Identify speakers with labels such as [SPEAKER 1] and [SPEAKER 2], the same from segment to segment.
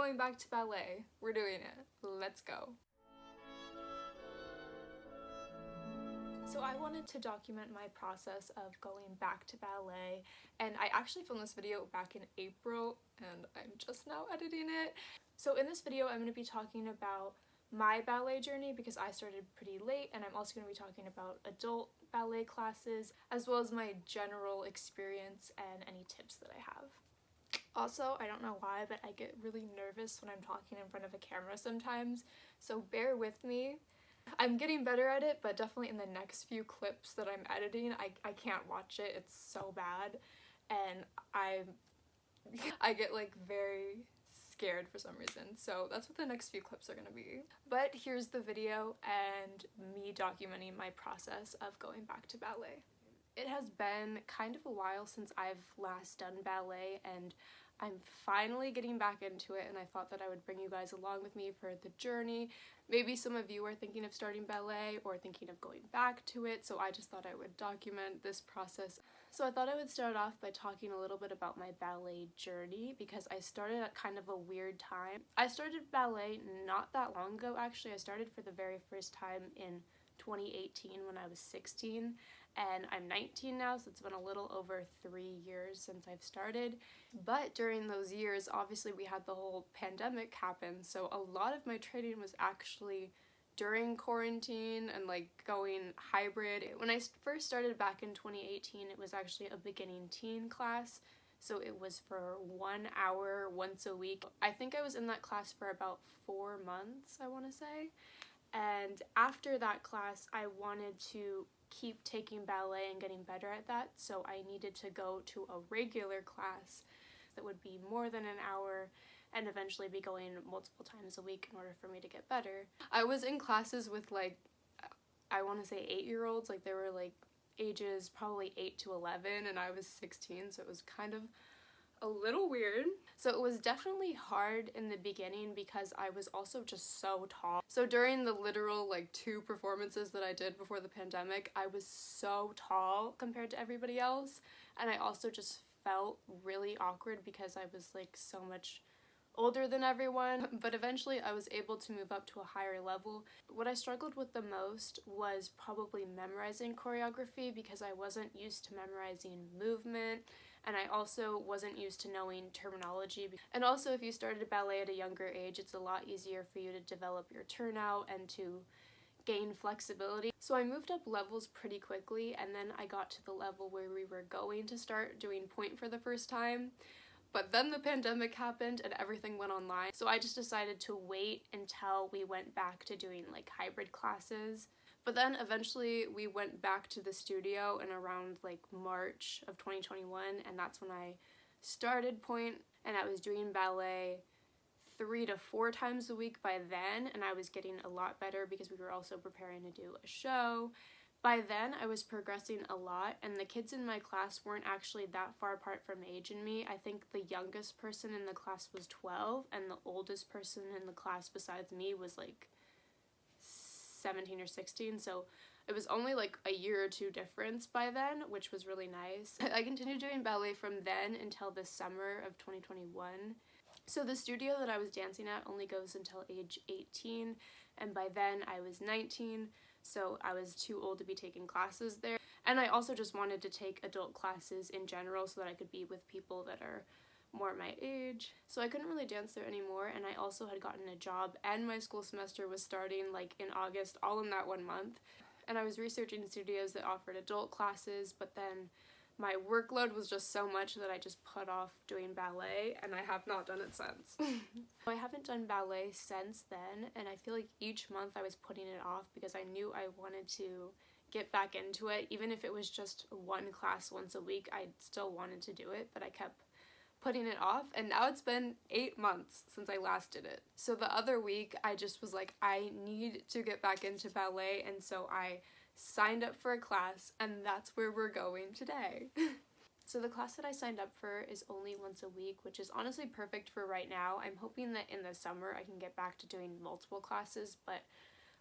[SPEAKER 1] going back to ballet. We're doing it. Let's go. So I wanted to document my process of going back to ballet, and I actually filmed this video back in April and I'm just now editing it. So in this video I'm going to be talking about my ballet journey because I started pretty late, and I'm also going to be talking about adult ballet classes as well as my general experience and any tips that I have. Also, I don't know why, but I get really nervous when I'm talking in front of a camera sometimes, so bear with me. I'm getting better at it, but definitely in the next few clips that I'm editing, I can't watch it. It's so bad, and I get like very scared for some reason, so that's what the next few clips are gonna be. But here's the video and me documenting my process of going back to ballet. It has been kind of a while since I've last done ballet, and I'm finally getting back into it, and I thought that I would bring you guys along with me for the journey. Maybe some of you are thinking of starting ballet or thinking of going back to it, so I just thought I would document this process. So I thought I would start off by talking a little bit about my ballet journey because I started at kind of a weird time. I started ballet not that long ago, actually. I started for the very first time in 2018 when I was 16, and I'm 19 now, so it's been a little over 3 years since I've started. But during those years, obviously we had the whole pandemic happen, so a lot of my training was actually during quarantine and like going hybrid. When I first started back in 2018, it was actually a beginning teen class, so it was for 1 hour once a week. I think I was in that class for about 4 months, I want to say. And after that class, I wanted to keep taking ballet and getting better at that, so I needed to go to a regular class that would be more than an hour and eventually be going multiple times a week in order for me to get better. I was in classes with like, I want to say 8-year-olds, like they were like ages probably 8 to 11, and I was 16, so it was kind of a little weird. So it was definitely hard in the beginning because I was also just so tall. So during the literal like 2 performances that I did before the pandemic, I was so tall compared to everybody else, and I also just felt really awkward because I was like so much older than everyone. But eventually I was able to move up to a higher level. What I struggled with the most was probably memorizing choreography because I wasn't used to memorizing movement, and I also wasn't used to knowing terminology. And also, if you started ballet at a younger age, it's a lot easier for you to develop your turnout and to gain flexibility. So I moved up levels pretty quickly, and then I got to the level where we were going to start doing point for the first time. But then the pandemic happened and everything went online, so I just decided to wait until we went back to doing like hybrid classes. But then eventually we went back to the studio in around like March of 2021, and that's when I started point, and I was doing ballet 3 to 4 times a week by then, and I was getting a lot better because we were also preparing to do a show. By then, I was progressing a lot, and the kids in my class weren't actually that far apart from age in me. I think the youngest person in the class was 12, and the oldest person in the class besides me was like 17 or 16, so it was only like a year or 2 difference by then, which was really nice. I continued doing ballet from then until the summer of 2021. So the studio that I was dancing at only goes until age 18, and by then I was 19, so I was too old to be taking classes there. And I also just wanted to take adult classes in general so that I could be with people that are more my age. So I couldn't really dance there anymore, and I also had gotten a job and my school semester was starting like in August, all in that 1 month. And I was researching studios that offered adult classes, but then my workload was just so much that I just put off doing ballet, and I have not done it since. I haven't done ballet since then, and I feel like each month I was putting it off because I knew I wanted to get back into it. Even if it was just 1 class once a week, I still wanted to do it, but I kept putting it off, and now it's been 8 months since I last did it. So the other week I just was like, I need to get back into ballet, and so I signed up for a class, and that's where we're going today. So the class that I signed up for is only once a week, which is honestly perfect for right now. I'm hoping that in the summer I can get back to doing multiple classes, but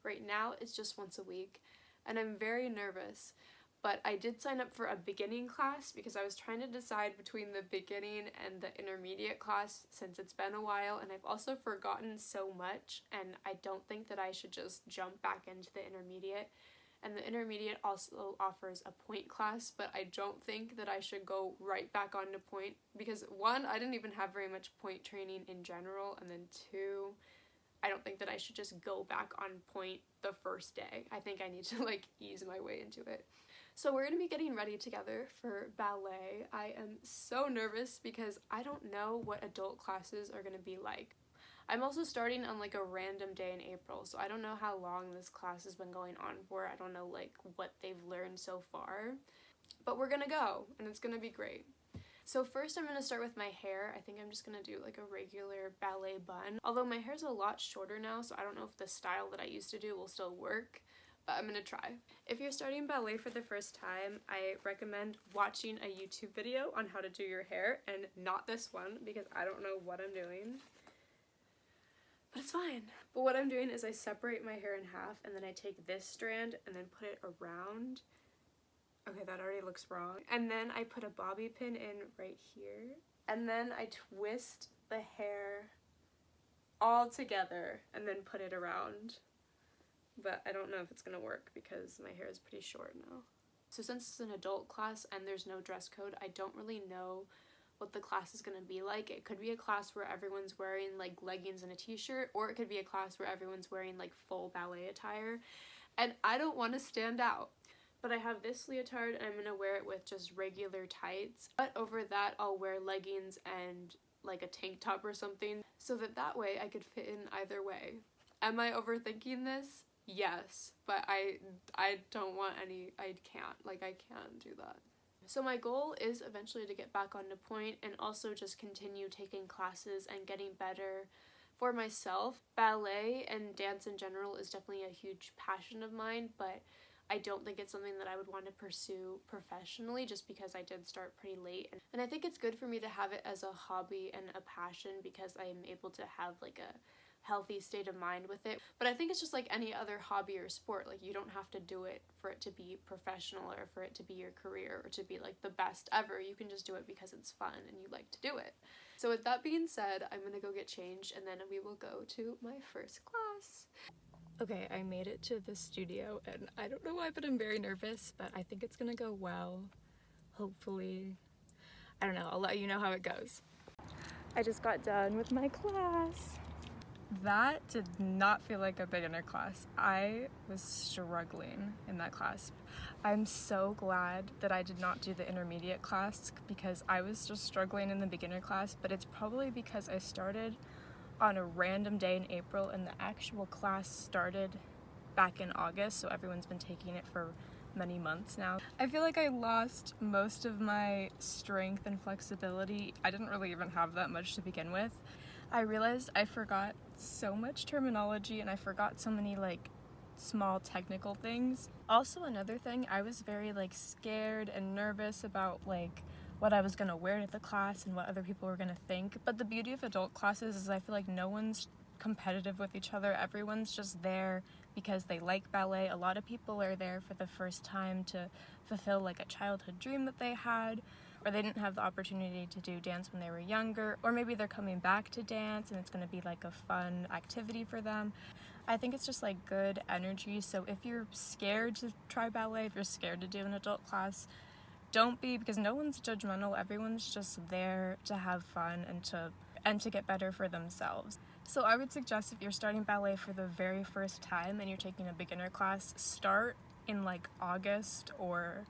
[SPEAKER 1] right now it's just once a week, and I'm very nervous. but I did sign up for a beginning class because I was trying to decide between the beginning and the intermediate class since it's been a while, and I've also forgotten so much, and I don't think that I should just jump back into the intermediate. And the intermediate also offers a point class, but I don't think that I should go right back onto point because one, I didn't even have very much point training in general, and then two, I don't think that I should just go back on point the first day. I think I need to like ease my way into it. So we're gonna be getting ready together for ballet. I am so nervous because I don't know what adult classes are gonna be like. I'm also starting on like a random day in April, so I don't know how long this class has been going on for. I don't know like what they've learned so far, but we're gonna go and it's gonna be great. So first I'm gonna start with my hair. I think I'm just gonna do like a regular ballet bun, although my hair's a lot shorter now, so I don't know if the style that I used to do will still work, but I'm gonna try. If you're starting ballet for the first time, I recommend watching a YouTube video on how to do your hair, and not this one because I don't know what I'm doing. But it's fine. But what I'm doing is I separate my hair in half, and then I take this strand and then put it around. Okay, that already looks wrong. And then I put a bobby pin in right here. And then I twist the hair all together and then put it around. But I don't know if it's gonna work because my hair is pretty short now. So since it's an adult class and there's no dress code, I don't really know what the class is going to be like. It could be a class where everyone's wearing like leggings and a t-shirt, or it could be a class where everyone's wearing like full ballet attire, and I don't want to stand out. But I have this leotard and I'm going to wear it with just regular tights, but over that I'll wear leggings and like a tank top or something, so that way I could fit in either way. Am I overthinking this? Yes, but I don't want any, I can't do that. So my goal is eventually to get back onto point and also just continue taking classes and getting better for myself. Ballet and dance in general is definitely a huge passion of mine, but I don't think it's something that I would want to pursue professionally just because I did start pretty late. And I think it's good for me to have it as a hobby and a passion because I am able to have like a healthy state of mind with it. But I think it's just like any other hobby or sport. Like, you don't have to do it for it to be professional or for it to be your career or to be like the best ever. You can just do it because it's fun and you like to do it. So with that being said, I'm gonna go get changed and then we will go to my first class. Okay, I made it to the studio and I don't know why, but I'm very nervous, but I think it's gonna go well. Hopefully. I don't know, I'll let you know how it goes. I just got done with my class. That did not feel like a beginner class. I was struggling in that class. I'm so glad that I did not do the intermediate class because I was just struggling in the beginner class, but it's probably because I started on a random day in April and the actual class started back in August, so everyone's been taking it for many months now. I feel like I lost most of my strength and flexibility. I didn't really even have that much to begin with. I realized I forgot so much terminology and I forgot so many like small technical things. Also, another thing, I was very like scared and nervous about like what I was gonna wear to the class and what other people were gonna think. But the beauty of adult classes is I feel like no one's competitive with each other. Everyone's just there because they like ballet. A lot of people are there for the first time to fulfill like a childhood dream that they had, or they didn't have the opportunity to do dance when they were younger, or maybe they're coming back to dance and it's going to be like a fun activity for them. I think it's just like good energy. So if you're scared to try ballet, if you're scared to do an adult class, don't be, because no one's judgmental. Everyone's just there to have fun and to get better for themselves. So I would suggest if you're starting ballet for the very first time and you're taking a beginner class, start in like August or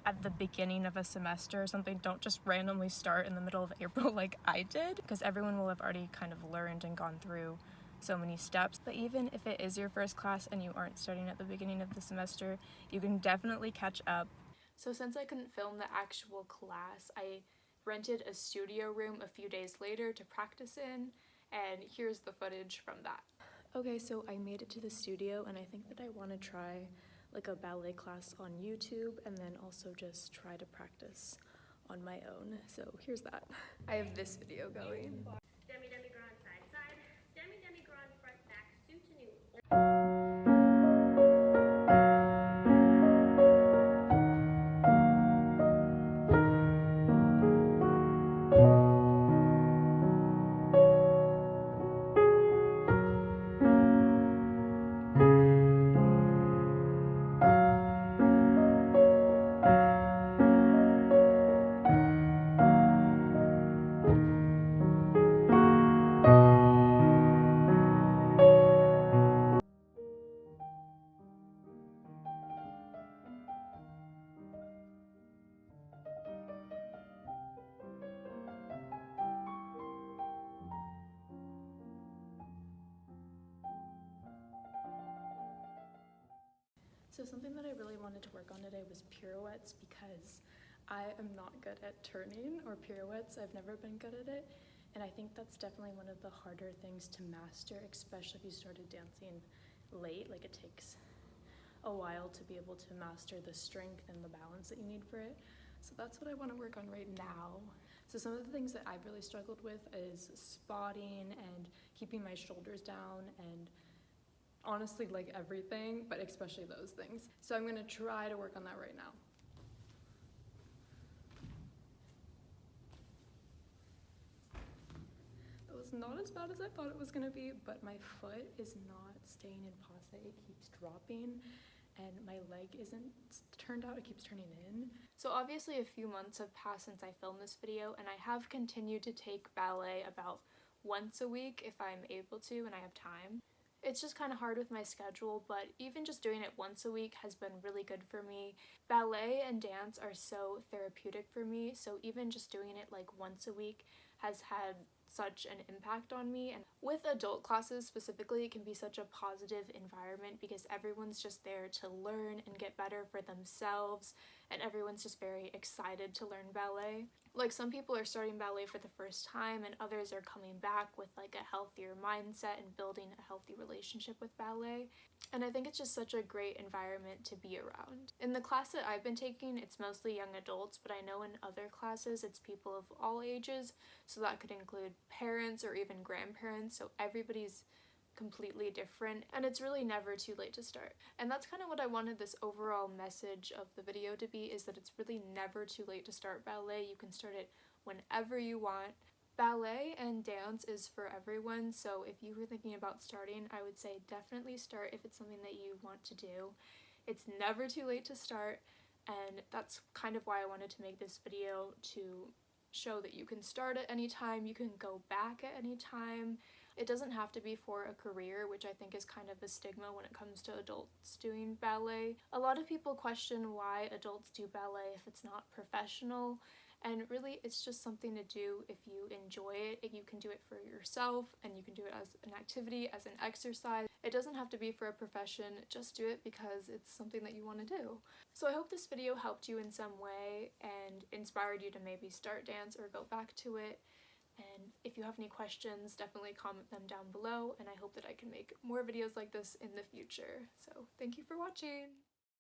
[SPEAKER 1] at the beginning of a semester or something. Don't just randomly start in the middle of April like I did, because everyone will have already kind of learned and gone through so many steps. But even if it is your first class and you aren't starting at the beginning of the semester, you can definitely catch up. So since I couldn't film the actual class, I rented a studio room a few days later to practice in, and here's the footage from that. Okay, so I made it to the studio and I think that I want to try like a ballet class on YouTube and then also just try to practice on my own. So here's that. I have this video going.
[SPEAKER 2] Demi grand side side, demi grand front back soutenu.
[SPEAKER 1] So something that I really wanted to work on today was pirouettes because I am not good at turning or pirouettes. I've never been good at it. And I think that's definitely one of the harder things to master, especially if you started dancing late. Like, it takes a while to be able to master the strength and the balance that you need for it. So that's what I want to work on right now. So some of the things that I've really struggled with is spotting and keeping my shoulders down and honestly like everything, but especially those things. So I'm gonna try to work on that right now. That was not as bad as I thought it was gonna be, but my foot is not staying in passe. It keeps dropping and my leg isn't turned out, it keeps turning in. So obviously a few months have passed since I filmed this video, and I have continued to take ballet about once a week if I'm able to and I have time. It's just kind of hard with my schedule, but even just doing it once a week has been really good for me. Ballet and dance are so therapeutic for me, so even just doing it like once a week has had such an impact on me. And with adult classes specifically, it can be such a positive environment because everyone's just there to learn and get better for themselves, and everyone's just very excited to learn ballet. Like, some people are starting ballet for the first time and others are coming back with like a healthier mindset and building a healthy relationship with ballet. And I think it's just such a great environment to be around. In the class that I've been taking, it's mostly young adults, but I know in other classes it's people of all ages, so that could include parents or even grandparents, so everybody's completely different, and it's really never too late to start. And that's kind of what I wanted this overall message of the video to be, is that it's really never too late to start ballet. You can start it whenever you want. Ballet and dance is for everyone, so if you were thinking about starting, I would say definitely start if it's something that you want to do. It's never too late to start, and that's kind of why I wanted to make this video, to show that you can start at any time, you can go back at any time. It doesn't have to be for a career, which I think is kind of a stigma when it comes to adults doing ballet. A lot of people question why adults do ballet if it's not professional, and really it's just something to do if you enjoy it. You can do it for yourself, and you can do it as an activity, as an exercise. It doesn't have to be for a profession, just do it because it's something that you want to do. So I hope this video helped you in some way and inspired you to maybe start dance or go back to it. And if you have any questions, definitely comment them down below, and I hope that I can make more videos like this in the future. So thank you for watching!